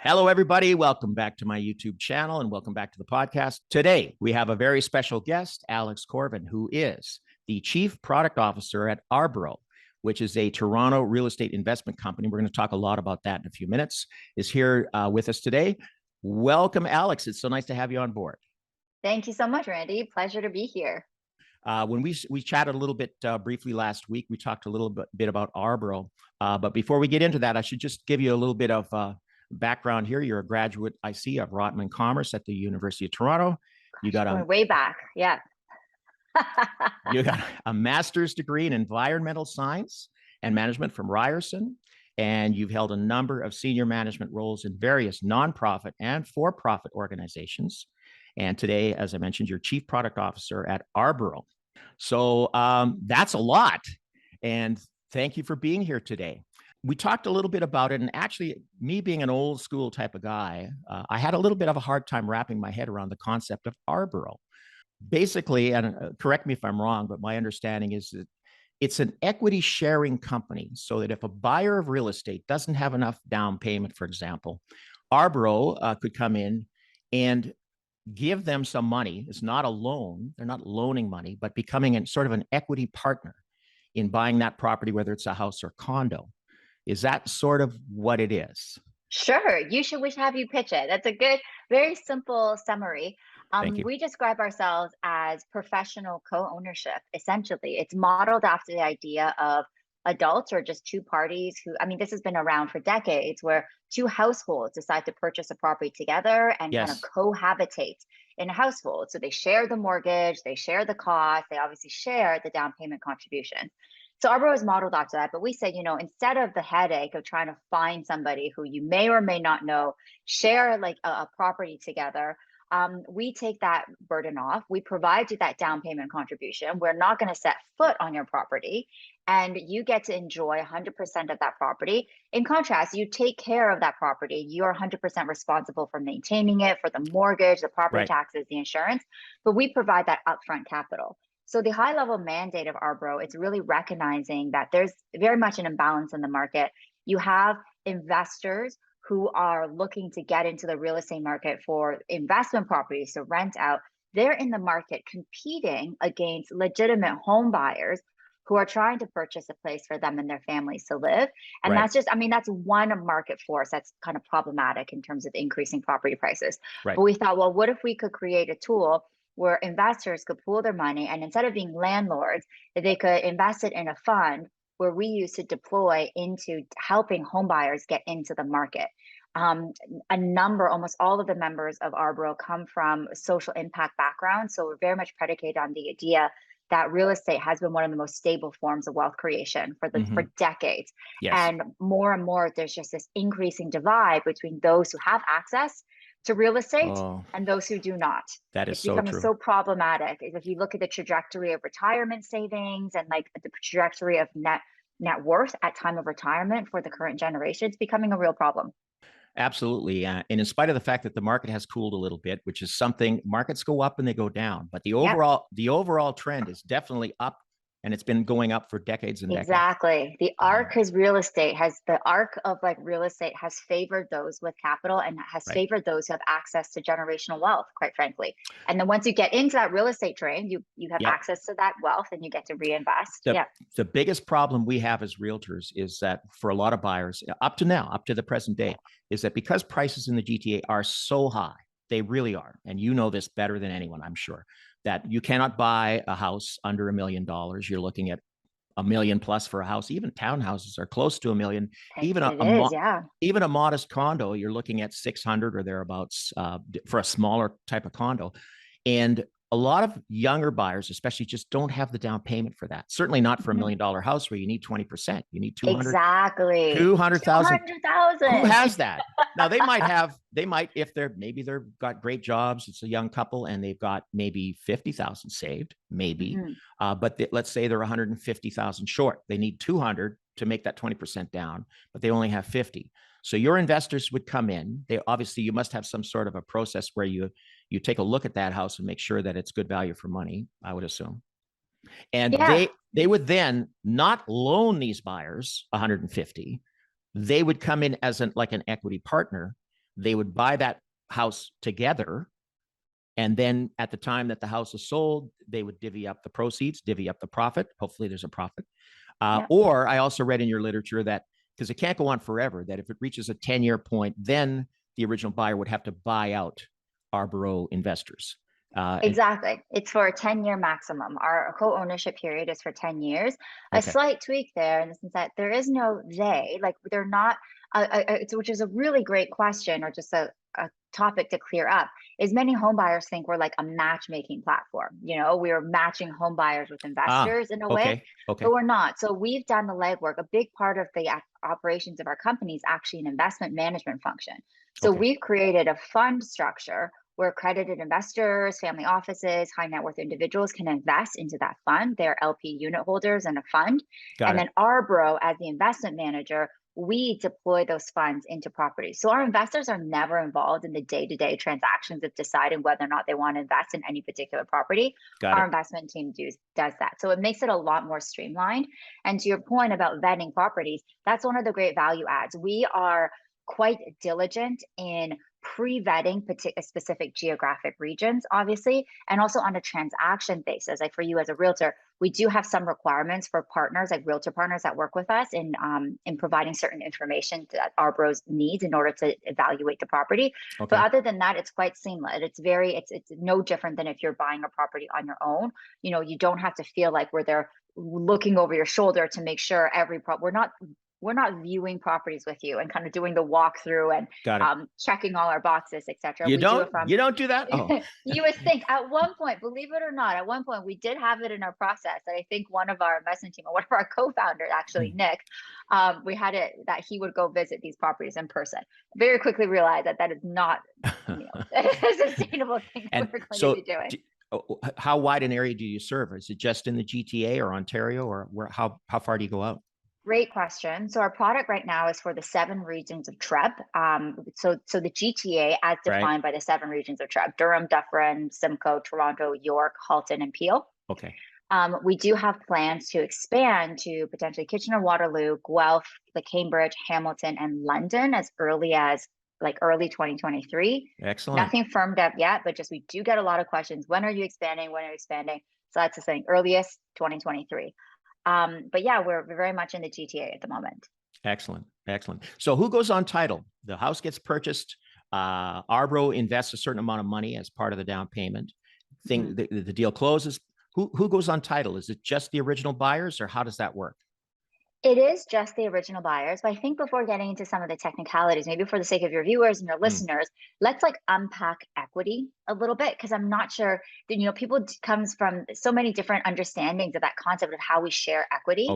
Hello, everybody. Welcome back to my YouTube channel and welcome back to the podcast. Today, we have a very special guest, Alex Kjorven, who is the Chief Product Officer at Ourboro, which is a Toronto real estate investment company. We're going to talk a lot about that in a few minutes, is here with us today. Welcome, Alex. It's so nice to have you on board. Thank you so much, Randy. Pleasure to be here. When we chatted a little bit briefly last week, we talked a little bit about Ourboro. But before we get into that, I should just give you a little bit of background here. You're a graduate, I see, of Rotman Commerce at the University of Toronto. You got Going way back. Yeah. You got a master's degree in environmental science and management from Ryerson, and you've held a number of senior management roles in various nonprofit and for-profit organizations. And today, as I mentioned, you're Chief Product Officer at Ourboro. So that's a lot. And thank you for being here today. We talked a little bit about it. And actually, me being an old school type of guy, I had a little bit of a hard time wrapping my head around the concept of Ourboro. Basically, and correct me if I'm wrong, but my understanding is that it's an equity sharing company, so that if a buyer of real estate doesn't have enough down payment, for example, Ourboro could come in and give them some money. It's not a loan. They're not loaning money, but becoming sort of an equity partner in buying that property, whether it's a house or condo. Is that sort of what it is? Sure. We should have you pitch it. That's a good, very simple summary. Thank you. We describe ourselves as professional co-ownership. Essentially, it's modeled after the idea of adults or just two parties who, I mean, this has been around for decades, where two households decide to purchase a property together and kind of Yes. cohabitate in a household. So they share the mortgage, they share the cost, they obviously share the down payment contribution. So Ourboro is modeled after that, but we say, instead of the headache of trying to find somebody who you may or may not know, share like a property together, we take that burden off. We provide you that down payment contribution. We're not going to set foot on your property, and you get to enjoy 100% of that property. In contrast, you take care of that property. You're 100% responsible for maintaining it, for the mortgage, the property Right. taxes, the insurance, but we provide that upfront capital. So the high level mandate of Ourboro, it's really recognizing that there's very much an imbalance in the market. You have investors who are looking to get into the real estate market for investment properties to rent out. They're in the market competing against legitimate home buyers who are trying to purchase a place for them and their families to live. And Right. that's just, I mean, that's one market force that's kind of problematic in terms of increasing property prices. Right. But we thought, well, what if we could create a tool where investors could pool their money, and instead of being landlords, that they could invest it in a fund where we use to deploy into helping home buyers get into the market. Almost all of the members of Ourboro come from social impact backgrounds. So we're very much predicated on the idea that real estate has been one of the most stable forms of wealth creation for decades. Yes. And more, there's just this increasing divide between those who have access to real estate Oh, and those who do not. that is It's so becoming true. so problematic. If you look at the trajectory of retirement savings and like the trajectory of net worth at time of retirement for the current generation, it's becoming a real problem. Absolutely. And in spite of the fact that the market has cooled a little bit, which is something, markets go up and they go down, but the Yeah. overall trend is definitely up, and it's been going up for decades and decades. Exactly. The arc of like real estate has favored those with capital and has Right. favored those who have access to generational wealth, quite frankly. And then once you get into that real estate train, you have Yep. access to that wealth and you get to reinvest. The, Yeah. the biggest problem we have as realtors is that for a lot of buyers up to now, up to the present day, is that because prices in the GTA are so high, they really are. And you know this better than anyone, I'm sure, that you cannot buy a house under $1 million. You're looking at $1 million plus for a house. Even townhouses are close to $1 million. Even It is, yeah. even a modest condo, you're looking at 600 or thereabouts for a smaller type of condo. And a lot of younger buyers, especially, just don't have the down payment for that. Certainly not for $1 million house where you need 20%. You need 200, Exactly. 200,000. 200,000. Who has that? Now they might, if maybe they've got great jobs, it's a young couple and they've got maybe 50,000 saved, maybe. But let's say they're 150,000 short. They need 200 to make that 20% down, but they only have 50. So your investors would come in. You must have some sort of a process where you take a look at that house and make sure that it's good value for money, I would assume. And Yeah. they would then not loan these buyers 150. They would come in as like an equity partner, They would buy that house together. And then at the time that the house is sold, they would divvy up the proceeds, divvy up the profit. Hopefully there's a profit. Or I also read in your literature that, because it can't go on forever, that if it reaches a 10-year point, then the original buyer would have to buy out Ourboro investors. Exactly. It's for a 10-year maximum. Our co-ownership period is for 10 years. A slight tweak there in the sense that there is no they, like they're not, which is a really great question, or just a topic to clear up, is many home buyers think we're like a matchmaking platform. We're matching home buyers with investors in a way, but we're not. So we've done the legwork. A big part of the operations of our company is actually an investment management function. So we've created a fund structure where accredited investors, family offices, high net worth individuals can invest into that fund. They're LP unit holders in a fund. Then Ourboro, as the investment manager, we deploy those funds into properties. So our investors are never involved in the day-to-day transactions of deciding whether or not they want to invest in any particular property. Our investment team does that. So it makes it a lot more streamlined. And to your point about vetting properties, that's one of the great value adds. We are quite diligent in pre-vetting specific geographic regions, obviously, and also on a transaction basis. Like for you as a realtor, we do have some requirements for partners, like realtor partners that work with us in providing certain information that Ourboro's needs in order to evaluate the property. But other than that, it's quite seamless. It's no different than if you're buying a property on your own. You don't have to feel like we're there looking over your shoulder to make sure we're not viewing properties with you and kind of doing the walkthrough and checking all our boxes, etc. You don't do that? Oh. You would think at one point, believe it or not, at one point we did have it in our process. And I think one of our investment team, or one of our co-founders, actually, Nick, we had it that he would go visit these properties in person. Very quickly realized that is not a sustainable thing that we're going to be doing. How wide an area do you serve? Is it just in the GTA or Ontario, or how far do you go out? Great question. So our product right now is for the 7 regions of TREP. So the GTA, as defined by the 7 regions of TREP: Durham, Dufferin, Simcoe, Toronto, York, Halton, and Peel. We do have plans to expand to potentially Kitchener-Waterloo, Guelph, the Cambridge, Hamilton, and London as early as early 2023. Excellent. Nothing firmed up yet, but just we do get a lot of questions. When are you expanding? When are you expanding? So that's the thing, earliest 2023. But yeah, we're very much in the GTA at the moment. Excellent. So who goes on title? The house gets purchased. Ourboro invests a certain amount of money as part of the down payment. The deal closes. Who goes on title? Is it just the original buyers, or how does that work? It is just the original buyers, but I think before getting into some of the technicalities, maybe for the sake of your viewers and your listeners, let's unpack equity a little bit, because I'm not sure that, people comes from so many different understandings of that concept of how we share equity.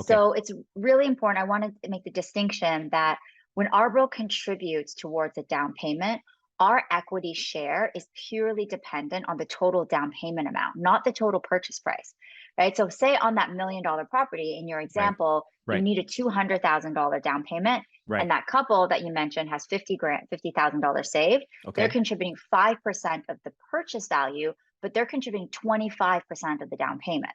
So it's really important. I want to make the distinction that when Ourboro contributes towards a down payment, our equity share is purely dependent on the total down payment amount, not the total purchase price. Right. So say on that $1 million property in your example, you need a $200,000 down payment. And that couple that you mentioned has $50,000 saved. They're contributing 5% of the purchase value, but they're contributing 25% of the down payment.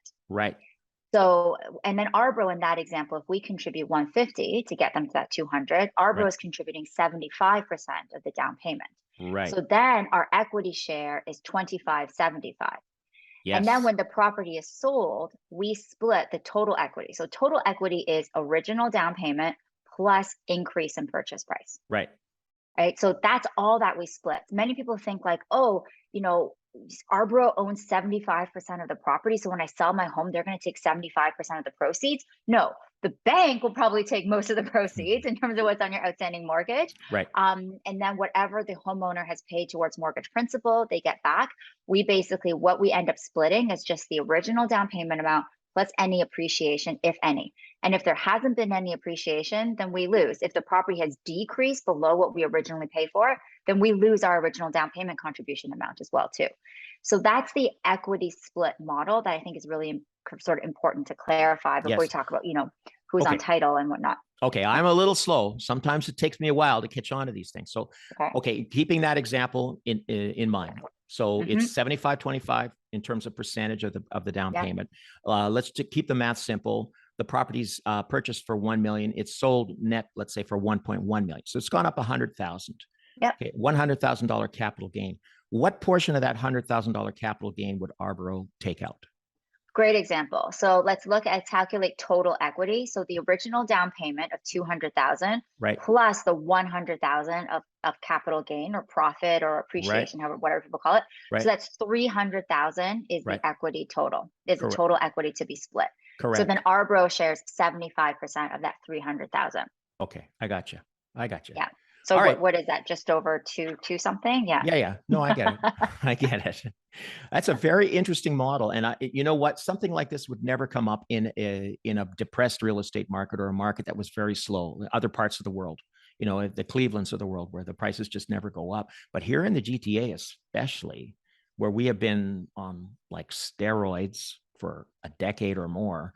So, and then Ourboro in that example, if we contribute 150 to get them to that 200, Ourboro is contributing 75% of the down payment. So then our equity share is 25-75. And then when the property is sold, we split the total equity. So total equity is original down payment plus increase in purchase price. Right. So that's all that we split. Many people think Ourboro owns 75% of the property. So when I sell my home, they're going to take 75% of the proceeds. No, the bank will probably take most of the proceeds in terms of what's on your outstanding mortgage. And then whatever the homeowner has paid towards mortgage principal, they get back. What we end up splitting is just the original down payment amount plus any appreciation, if any. And if there hasn't been any appreciation, then we lose. If the property has decreased below what we originally paid for, then we lose our original down payment contribution amount as well too. So that's the equity split model that I think is really sort of important to clarify before we talk about, who's on title and whatnot. Okay, I'm a little slow. Sometimes it takes me a while to catch on to these things. So, keeping that example in mind. So it's 75-25 in terms of percentage of the down payment. Let's keep the math simple. The property's purchased for $1 million. It's sold net, let's say, for $1.1 million. So it's gone up $100,000. Yep. Okay, $100,000 capital gain. What portion of that $100,000 capital gain would Ourboro take out? Great example. So let's look at calculate total equity. So the original down payment of 200,000 Right, plus the 100,000 of capital gain or profit or right, appreciation, however, whatever people call it. So right, that's 300,000 is the right. equity total, is the Correct. total equity to be split. So then Correct. Ourboro shares 75% of that 300,000. Okay, I got you. I got you. Yeah. So All right. what is that? Just over two something? Yeah. Yeah, yeah. No, I get it. I get it. That's a very interesting model, and you know what? Something like this would never come up in a depressed real estate market or a market that was very slow. In other parts of the world, the Clevelands of the world, where the prices just never go up. But here in the GTA, especially, where we have been on like steroids for a decade or more,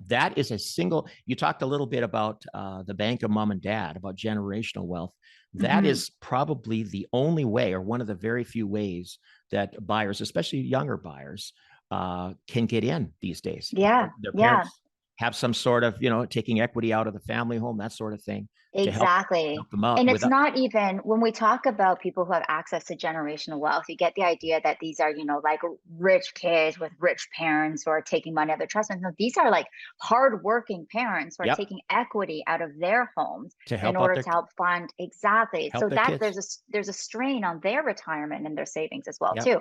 that is a single. You talked a little bit about the bank of mom and dad, about generational wealth. That Hmm. is probably the only way, or one of the very few ways, that buyers, especially younger buyers, can get in these days. Yeah. Their Yeah. parents have some sort of, taking equity out of the family home, that sort of thing, to Exactly. help them out And it's without. not even when we talk about people who have access to generational wealth, you get the idea that these are, like rich kids with rich parents who are taking money out of their trust funds. No, these are like hardworking parents who are Yep, taking equity out of their homes to in help out order their to help fund exactly. help So their that kids. there's a strain on their retirement and their savings as well Yep. too.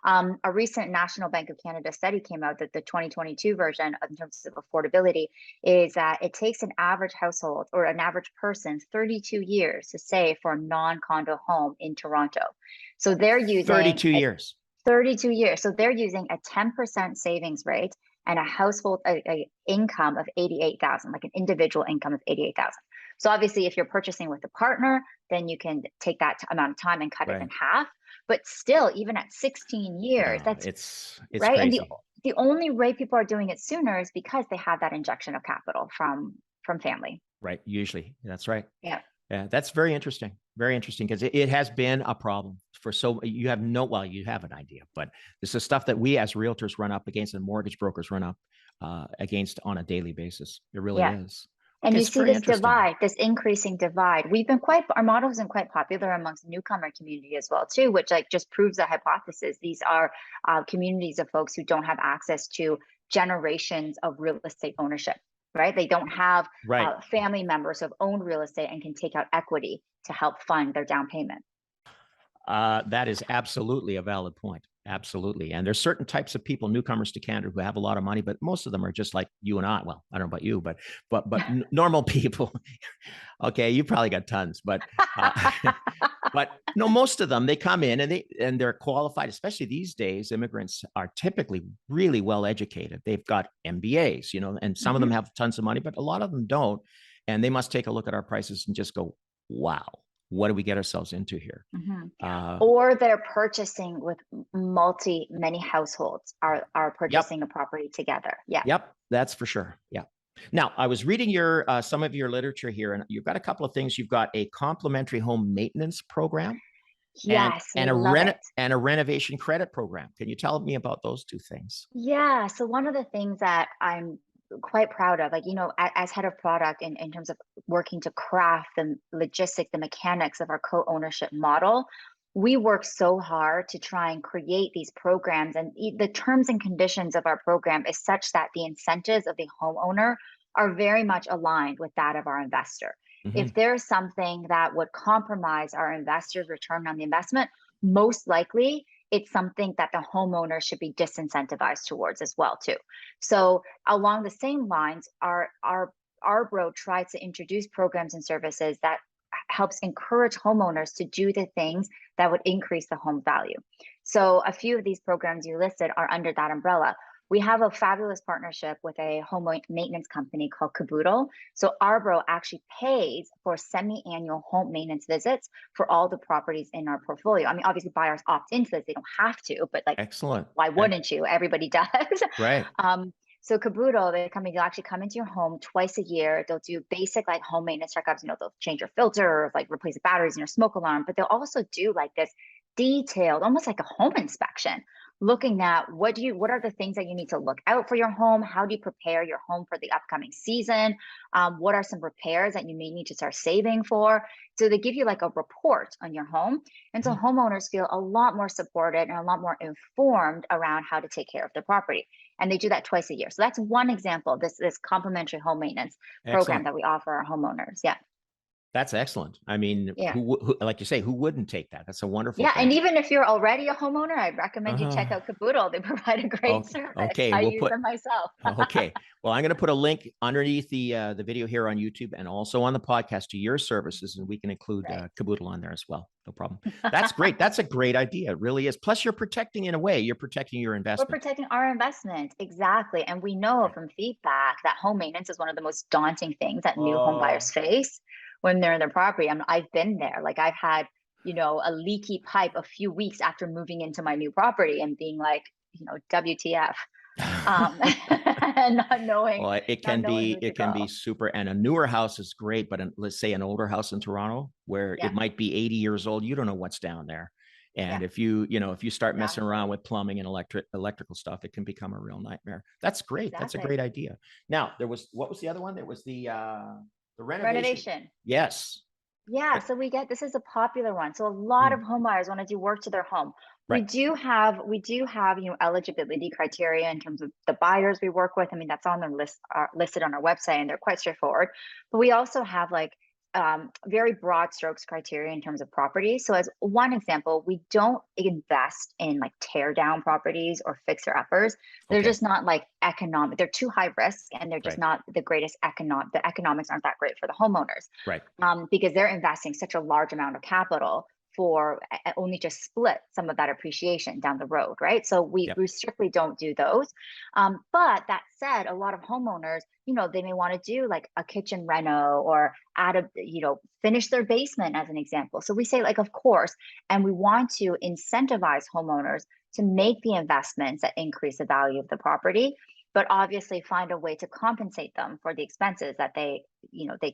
A recent National Bank of Canada study came out that the 2022 version in terms of affordability is that it takes an average household or an average person 32 years to save for a non-condo home in Toronto. So they're using 32 a years. 32 years. So they're using a 10% savings rate and a household a income of 88,000, like an individual income of 88,000. So obviously if you're purchasing with a partner, then you can take that amount of time and cut it in Right. half. But still, even at 16 years, No, that's it's right. And crazy. the only way people are doing it sooner is because they have that injection of capital from family. Right. Usually. That's right. Yeah. Yeah, that's very interesting. Very interesting, because it has been a problem for, so you have well, you have an idea, but this is stuff that we as realtors run up against and mortgage brokers run up against on a daily basis. It really Yeah. is. And Okay, you it's see very this interesting. divide, this increasing divide. Our model has been quite popular amongst the newcomer community as well, too, which like just proves the hypothesis. These are communities of folks who don't have access to generations of real estate ownership, right? They don't have Right. family members who have owned real estate and can take out equity to help fund their down payment. That is absolutely a valid point. Absolutely. And there's certain types of people, newcomers to Canada, who have a lot of money, but most of them are just like you and I. Well, I don't know about you, but normal people. Okay, you probably got tons, uh, but no, most of them, they come in and they're qualified. Especially these days, immigrants are typically really well educated. They've got MBAs, and some of them Mhm. have tons of money, but a lot of them don't. And they must take a look at our prices and just go, "Wow, what do we get ourselves into here?" Mhm. Uh, Or they're purchasing with many households are yep, purchasing a property together. Yeah. yep, that's for sure. Yeah. Now, I was reading your some of your literature here, and you've got a couple of things. You've got a complimentary home maintenance program and Yes, we and a love rent it. and a renovation credit program. Can you tell me about those two things? Yeah. So one of the things that I'm quite proud of, like, as head of product in terms of working to craft the logistics, the mechanics of our co-ownership model, we work so hard to try and create these programs. And the terms and conditions of our program is such that the incentives of the homeowner are very much aligned with that of our investor. If Hmm. there's something that would compromise our investors' return on the investment, most likely it's something that the homeowner should be disincentivized towards as well too. So along the same lines, our bro tries to introduce programs and services that helps encourage homeowners to do the things that would increase the home value. So a few of these programs you listed are under that umbrella. We have a fabulous partnership with a home maintenance company called Caboodle. So Ourboro actually pays for semi-annual home maintenance visits for all the properties in our portfolio. I mean, obviously buyers opt into this; they don't have to, but like, Excellent. why wouldn't you? Everybody does. Right. um, so Caboodle, the company, will actually come into your home twice a year. They'll do basic like home maintenance checkups. They'll change your filter, like replace the batteries in your smoke alarm, but they'll also do like this detailed, almost like a home inspection, looking at what are the things that you need to look out for your home? How do you prepare your home for the upcoming season? What are some repairs that you may need to start saving for? So they give you like a report on your home. And so Mhm. homeowners feel a lot more supported and a lot more informed around how to take care of their property. And they do that twice a year. So that's one example, this complimentary home maintenance program Excellent. that we offer our homeowners. Yeah. That's excellent. I mean, Yeah. like you say, who wouldn't take that? That's a wonderful Yeah, and thing. even if you're already a homeowner, I'd recommend you check Uh, out Caboodle. They provide a great okay. service. Okay. I We'll use put, them myself. okay. Well, I'm going to put a link underneath the video here on YouTube and also on the podcast to your services, and we can include Right. Caboodle on there as well. No problem. That's great. That's a great idea. It really is. Plus, you're protecting, in a way, you're protecting your We're investment. protecting our investment. Exactly. And we know Right. from feedback that home maintenance is one of the most daunting things that new home buyers Oh, face when they're in their property. I've been there. Like I've had, a leaky pipe a few weeks after moving into my new property and being like, WTF. And not knowing, well, who to it can be call. super. And a newer house is great, but let's say an older house in Toronto where Yeah. it might be 80 years old, you don't know what's down there. Yeah. And if you start messing around Exactly. with plumbing and electrical stuff, it can become a real nightmare. That's great. That's a Exactly. great idea. Now, what was the other one? There was the renovation. Renovation. Yes. Yeah, Right. so this is a popular one. So a lot of Mm, home buyers want to do work to their home. right. We do have, eligibility criteria in terms of the buyers we work with. I mean, that's on the list, listed on our website, and they're quite straightforward. But we also have like very broad strokes criteria in terms of property. So as one example, we don't invest in like tear down properties or fixer uppers. They're Okay. just not like economic. They're too high risk, and they're just Right. not the greatest economic. The economics aren't that great for the homeowners, Right. because they're investing such a large amount of capital for only just split some of that appreciation down the road, right? So we, Yep. we strictly don't do those. But that said, a lot of homeowners, they may want to do like a kitchen reno or finish their basement as an example. So we say like, of course, and we want to incentivize homeowners to make the investments that increase the value of the property, but obviously find a way to compensate them for the expenses that they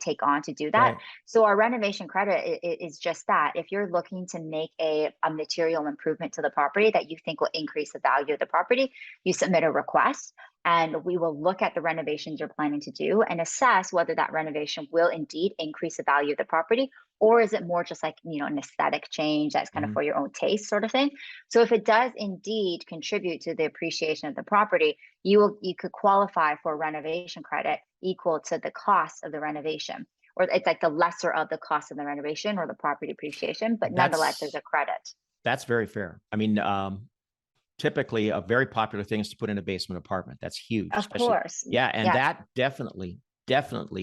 take on to do that. Right. So our renovation credit is just that. If you're looking to make a material improvement to the property that you think will increase the value of the property, you submit a request, and we will look at the renovations you're planning to do and assess whether that renovation will indeed increase the value of the property, or is it more just like, an aesthetic change that's kind of Mhm. for your own taste sort of thing. So if it does indeed contribute to the appreciation of the property, you could qualify for a renovation credit equal to the cost of the renovation, or it's like the lesser of the cost of the renovation or the property appreciation, but nonetheless there's That's a credit. that's very fair. I mean, typically a very popular thing is to put in a basement apartment. That's huge, Of especially, course. yeah, and Yeah. that definitely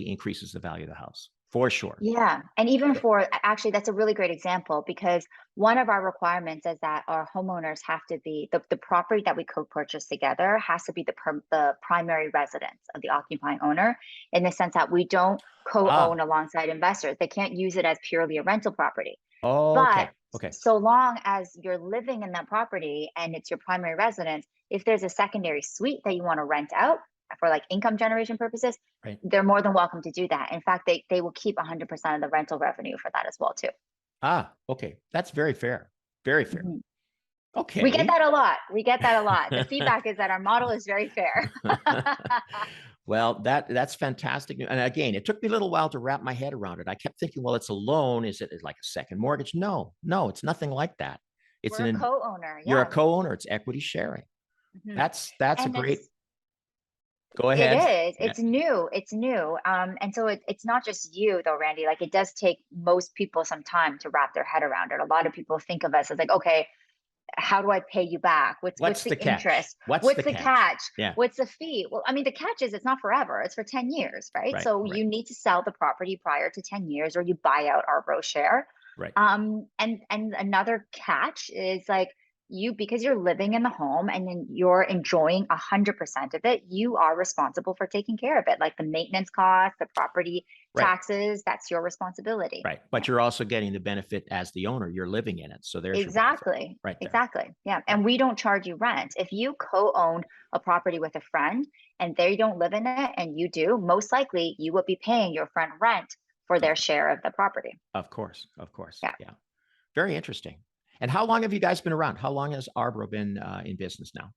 increases the value of the house for sure. Yeah. And even for actually, that's a really great example, because one of our requirements is that our homeowners have to be the property that we co-purchase together has to be the primary residence of the occupying owner, in the sense that we don't co-own Ah, alongside investors. They can't use it as purely a rental property. But okay, okay, so long as you're living in that property and it's your primary residence, if there's a secondary suite that you want to rent out for like income generation purposes, right. they're more than welcome to do that. In fact, they will keep 100% of the rental revenue for that as well too. Ah, okay. That's very fair. Very fair. Mhm. We get Okay. that a lot. We get that a lot. The feedback is that our model is very fair. Well, that's fantastic. And again, it took me a little while to wrap my head around it. I kept thinking, well, it's a loan. Is it like a second mortgage? No, no, it's nothing like that. It's We're a co-owner. you're a Yeah. co-owner. It's equity sharing. Mhm. That's a And great. it's Go It ahead. is. Yeah. It's new. It's new. And so it's not just you though, Randy. Like it does take most people some time to wrap their head around it. A lot of people think of us as like, okay, how do I pay you back? What's What's the the catch? interest? What's What's the the catch? catch? Yeah. What's the fee? Well, I mean, the catch is it's not forever. It's for 10 years, right? Right. So Right. you need to sell the property prior to 10 years, or you buy out Ourboro share. Right. And another catch is like, because you're living in the home and then you're enjoying 100% of it, you are responsible for taking care of it. Like the maintenance costs, the property Right. taxes, that's your responsibility. Right. But you're also getting the benefit as the owner. You're living in it. So there's your benefit Exactly. right there. Exactly. Yeah. Right. And we don't charge you rent. If you co-own a property with a friend and they don't live in it and you do, most likely you will be paying your friend rent for Of their share of the property. Of course. Of course. Yeah. Yeah. Very interesting. And how long have you guys been around? How long has Ourboro been in business now?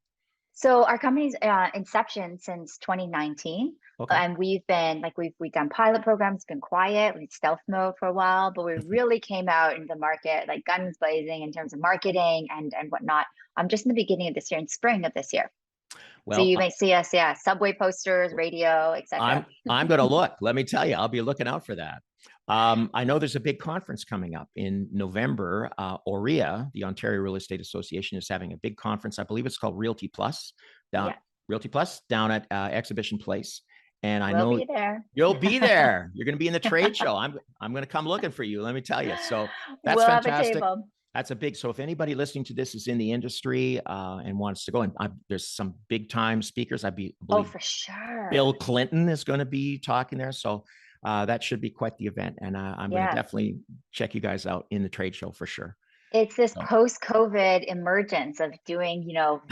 So our company's inception since 2019, Okay. and we've been like we've done pilot programs, been quiet, we stealth mode for a while, but we really came out into the market like guns blazing in terms of marketing and whatnot. Just in the beginning of this year, in spring of this year. So Well, you may see us, yeah, subway posters, radio, etc. I'm going to look. Let me tell you, I'll be looking out for that. I know there's a big conference coming up in November. OREA, the Ontario Real Estate Association, is having a big conference. I believe it's called Realty Plus down Yeah, Realty Plus down at Exhibition Place. And I we'll know be there. you'll be there. You're going to be in the trade show. I'm going to come looking for you. Let me tell you. So that's We'll have a fantastic. table. That's a big. So if anybody listening to this is in the industry and wants to go, and there's some big time speakers. I Oh, believe for sure. Bill Clinton is going to be talking there. So that should be quite the event. And I'm going to Yeah. definitely check you guys out in the trade show for sure. It's this So, post-COVID emergence of doing,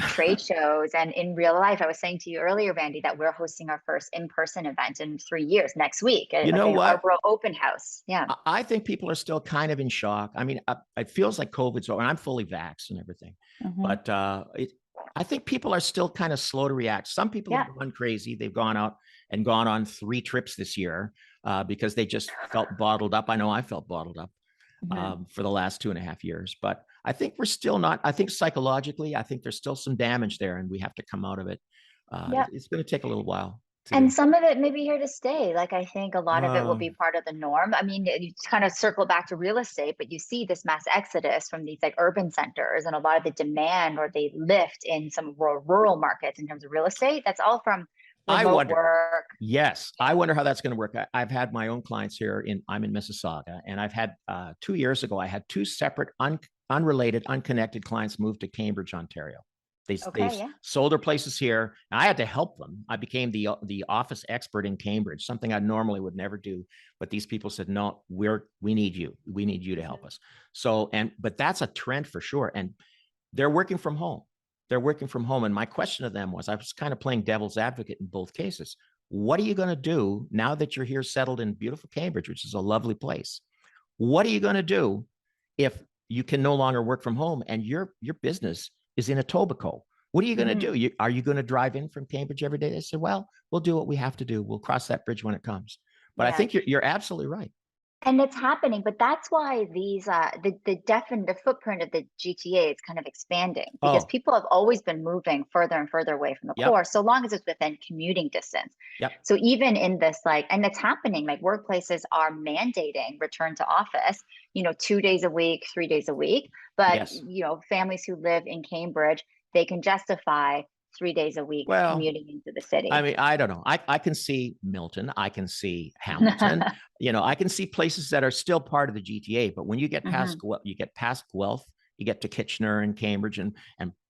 trade shows. And in real life, I was saying to you earlier, Randy, that we're hosting our first in-person event in 3 years next week, you like know an what? Ourboro open house. Yeah. I think people are still kind of in shock. I mean, it feels like COVID's over. And I'm fully vaxxed and everything, Hmm. but I think people are still kind of slow to react. Some people Yeah. have gone crazy. They've gone out and gone on 3 trips this year because they just felt bottled up. I know I felt bottled up Hmm. for the last 2.5 years, but I think we're still not. I think psychologically, I think there's still some damage there, and we have to come out of it. Yeah. It's going to take a little while to And do. some of it may be here to stay. Like, I think a lot of it will Uh, be part of the norm. I mean, you kind of circle back to real estate, but you see this mass exodus from these like urban centers and a lot of the demand or the lift in some rural markets in terms of real estate. That's all from I remote wonder. work. Yes, I wonder how that's going to work. I've had my own clients here I'm in Mississauga, and I've had 2 years ago, I had 2 separate, unrelated, unconnected clients move to Cambridge, Ontario. They Okay. Yeah. sold their places here, and I had to help them. I became the office expert in Cambridge, something I normally would never do. But these people said, "No, we need you. We need you to help us." So, but that's a trend for sure. And they're working from home. They're working from home. And my question to them was, I was kind of playing devil's advocate in both cases. What are you going to do now that you're here settled in beautiful Cambridge, which is a lovely place? What are you going to do if you can no longer work from home and your business is in Etobicoke? What are you going to Hmm. do? Are you going to drive in from Cambridge every day? They said, well, we'll do what we have to do. We'll cross that bridge when it comes. But I Yeah. think you're absolutely right. And it's happening, but that's why these the footprint of the GTA is kind of expanding because Oh, people have always been moving further and further away from the yep, core, so long as it's within commuting distance. yep, So even in this, like, and it's happening, like workplaces are mandating return to office, 2 days a week, 3 days a week. But yes. families who live in Cambridge, they can justify 3 days a week Well, commuting into the I city. mean, I don't know. I can see Milton. I can see Hamilton. I can see places that are still part of the GTA. But when you get past Hmm. Guelph, you get to Kitchener and Cambridge and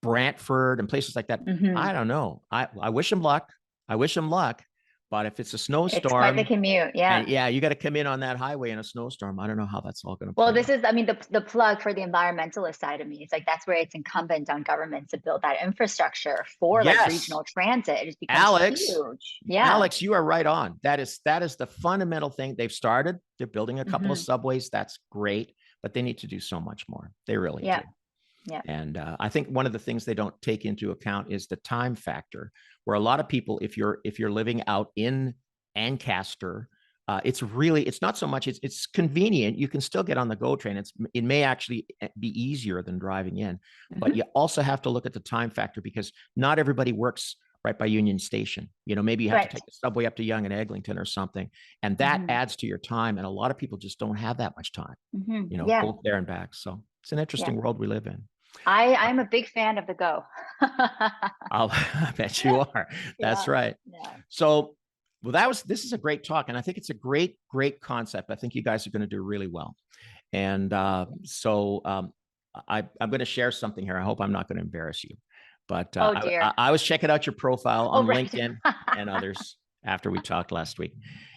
Brantford and places like that. Hmm. I don't know. I wish them luck. I wish them luck. But if it's a It's quite the snowstorm, commute, yeah. and yeah, you got to come in on that highway in a snowstorm. I don't know how that's all going to Well, play this out. is, I mean, the plug for the environmentalist side of me. It's like that's where it's incumbent on governments to build that infrastructure for like Yes, regional transit. It just becomes Alex. huge. Yeah. Alex, you are right on. That is the fundamental thing. They've started. They're building a couple of Hmm. subways. That's great, but they need to do so much more. They really do. Yeah. Yeah. And I think one of the things they don't take into account is the time factor, where a lot of people, if you're living out in Ancaster, it's not so much. It's convenient. You can still get on the GO train. It may actually be easier than driving in, but Hmm. you also have to look at the time factor because not everybody works right by Union Station. Maybe you have to Right. take the subway up to Yonge and Eglinton or something, and that Hmm. adds to your time. And a lot of people just don't have that much time, Hmm. Yeah. both there and back. So it's an Yeah. interesting world we live in. I'm a big fan of the Go. I bet you are. That's Yeah. right. Yeah. So, well, this is a great talk, and I think it's a great, great concept. I think you guys are going to do really well. And I'm going to share something here. I hope I'm not going to embarrass you, but Oh I, dear. I I was checking out your profile Oh, on right. LinkedIn and others after we talked last week.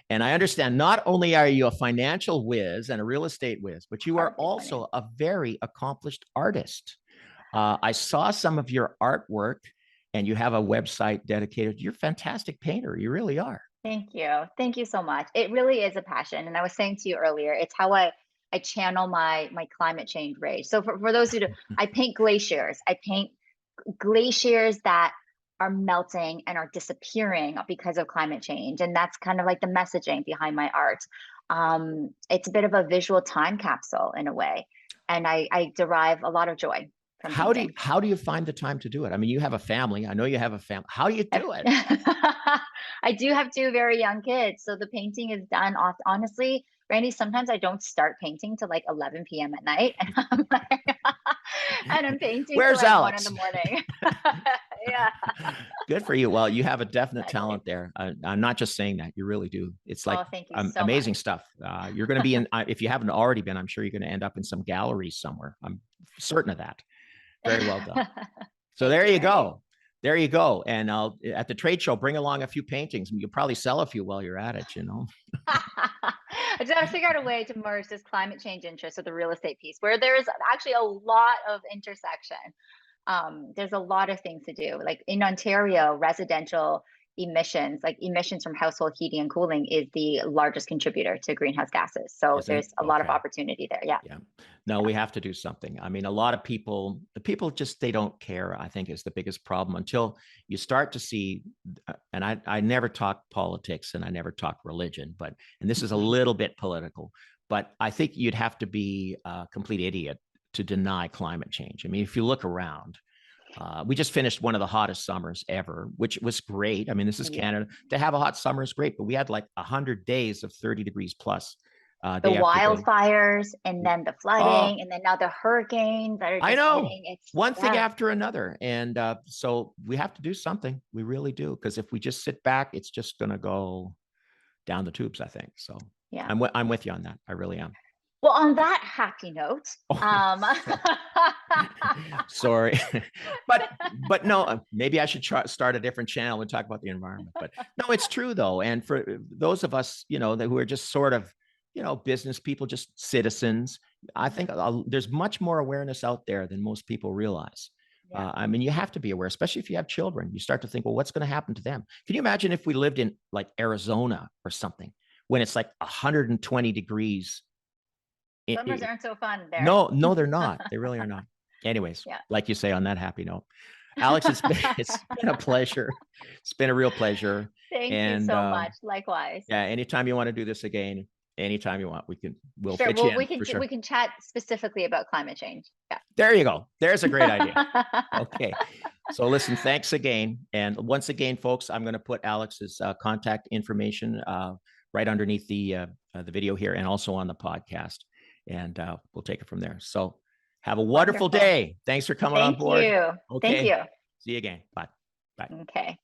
And I understand not only are you a financial whiz and a real estate whiz, but you are Hardly funny. also a very accomplished artist. I saw some of your artwork and you have a website dedicated. You're a fantastic painter. You really are. Thank you. Thank you so much. It really is a passion. And I was saying to you earlier, it's how I I channel my climate change rage. So for those who do, I paint glaciers. I paint glaciers that are melting and are disappearing because of climate change. And that's kind of like the messaging behind my art. It's a bit of a visual time capsule in a way. And I derive a lot of joy from painting. How do you find the time to do it? I mean, you have a family. I know you have a family. How do you do it? I do have two very young kids. So the painting is done off, honestly, Randy, sometimes I don't start painting till like 11 p.m. at night. And I'm like, and I'm painting Where's till like Alex? 1 in the morning. Yeah. Good for you. Well, you have a definite Exactly. talent there. I'm not just saying that. You really do. It's like Thank you so amazing much. stuff. You're going to be in, if you haven't already been, I'm sure you're going to end up in some galleries somewhere. I'm certain of that. Very well done. So there you go. There you go. And I'll, at the trade show, bring along a few paintings. You'll probably sell a few while you're at it, you know. I just got to figure out a way to merge this climate change interest with the real estate piece, where there is actually a lot of intersection. There's a lot of things to do. Like in Ontario, residential emissions, like emissions from household heating and cooling, is the largest contributor to greenhouse gases. So there's a lot of opportunity there. Yeah. Yeah. No, we have to do something. I mean, a lot of people, the people just, they don't care, I think, is the biggest problem until you start to see, and I never talk politics and I never talk religion, but, and this is a little bit political, but I think you'd have to be a complete idiot to deny climate change. I mean, if you look around, we just finished one of the hottest summers ever, which was great. I mean, this is Canada. To have a hot summer is great, but we had like 100 days of 30 degrees plus. The wildfires and then the flooding and then now the hurricanes that are just hitting. It's one thing after another. And so we have to do something. We really do. Because if we just sit back, it's just going to go down the tubes, I think. So yeah, I'm with you on that. I really am. Well, on that happy note, sorry, but no, maybe I should start a different channel and talk about the environment. But no, it's true though. And for those of us, you know, who are just sort of, you know, business people, just citizens, I think there's much more awareness out there than most people realize. Yeah. I mean, you have to be aware, especially if you have children. You start to think, well, what's going to happen to them? Can you imagine if we lived in like Arizona or something when it's like 120 degrees? Summers aren't so fun there. No, they're not. They really are not. Anyways, like you say, on that happy note, Alex, it's been a pleasure. It's been a real pleasure. Thank you so much. Likewise. Yeah. Anytime you want to do this again, anytime you want, we'll sure. fit Well, you in, we can chat specifically about climate change. Yeah. There you go. There's a great idea. Okay. So listen, thanks again. And once again, folks, I'm going to put Alex's contact information right underneath the video here and also on the podcast. And we'll take it from there. So have a wonderful day. Thanks for coming on board. Thank you. Okay. Thank you. See you again. Bye. Bye. Okay.